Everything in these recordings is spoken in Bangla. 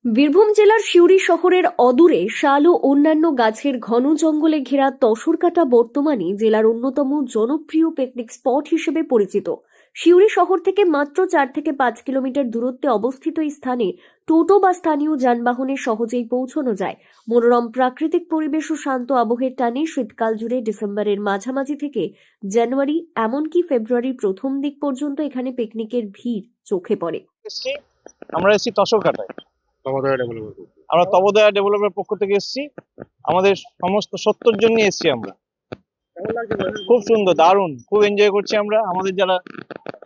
বীরভূম জেলার সিউড়ি শহরের অদূরে শাল ও অন্যান্য গাছের ঘন জঙ্গলে ঘেরা তসরকাটা বর্তমানে জেলার অন্যতম জনপ্রিয় পিকনিক স্পট হিসেবে পরিচিত। সিউড়ি শহর থেকে মাত্র 4 থেকে 5 কিলোমিটার দূরত্বে অবস্থিত এই স্থানে টোটো বা স্থানীয় যানবাহনে সহজেই পৌঁছানো যায়। মনোরম প্রাকৃতিক পরিবেশ ও শান্ত আবহের টানে শীতকাল জুড়ে ডিসেম্বরের মাঝামাঝি থেকে জানুয়ারি এমনকি ফেব্রুয়ারির প্রথম দিক পর্যন্ত এখানে পিকনিকের ভিড় চোখে পড়ে। এসছি আমরা এসছি তসরকাটায়। তমোদয় ডেভেলপার আমরা তবোদয়া ডেভেলপমেন্টের পক্ষ থেকে এসছি। আমাদের সমস্ত 70 জন নিয়ে এসছি আমরা। খুব সুন্দর, দারুণ, খুব এনজয় করছি আমরা। আমাদের যারা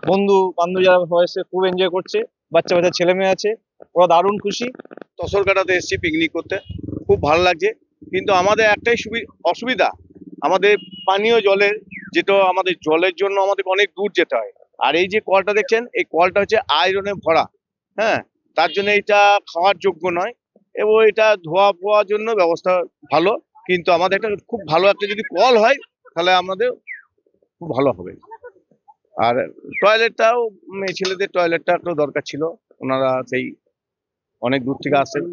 বন্ধু বান্ধব যারা সবাই এসে খুব এনজয় করছে। বাচ্চা বাচ্চা ছেলে মেয়ে আছে, ওরা দারুণ খুশি। তসরকাটাতে এসেছি পিকনিক করতে, খুব ভালো লাগছে। কিন্তু আমাদের একটাই অসুবিধা, আমাদের পানীয় জলের, যেটা আমাদের জলের জন্য আমাদের অনেক দূর যেতে হয়। আর এই যে কলটা দেখছেন, এই কলটা হচ্ছে আয়রনে ভরা। হ্যাঁ, তার জন্য এটা খাওয়ার যোগ্য নয়, এবং এটা ধোয়া পোয়ার জন্য ব্যবস্থা ভালো। কিন্তু আমাদের একটা খুব ভালো একটা যদি কল হয় তাহলে আমাদের খুব ভালো হবে। আর টয়লেটটাও, মেয়ে ছেলেদের টয়লেটটা একটু দরকার ছিল। ওনারা সেই অনেক দূর থেকে আসেন।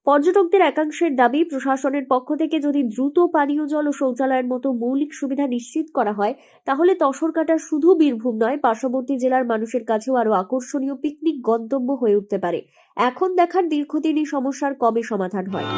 পর্যটকদের একাংশের দাবি, প্রশাসনের পক্ষ থেকে যদি দ্রুত পানীয় জল ও শৌচালয়ের মতো মৌলিক সুবিধা নিশ্চিত করা হয়, তাহলে তসরকাটা শুধু বীরভূম নয়, পার্শ্ববর্তী জেলার মানুষের কাছেও আরো আকর্ষণীয় পিকনিক গন্তব্য হয়ে উঠতে পারে। এখন দেখার দীর্ঘদিন এই সমস্যার কবে সমাধান হয়।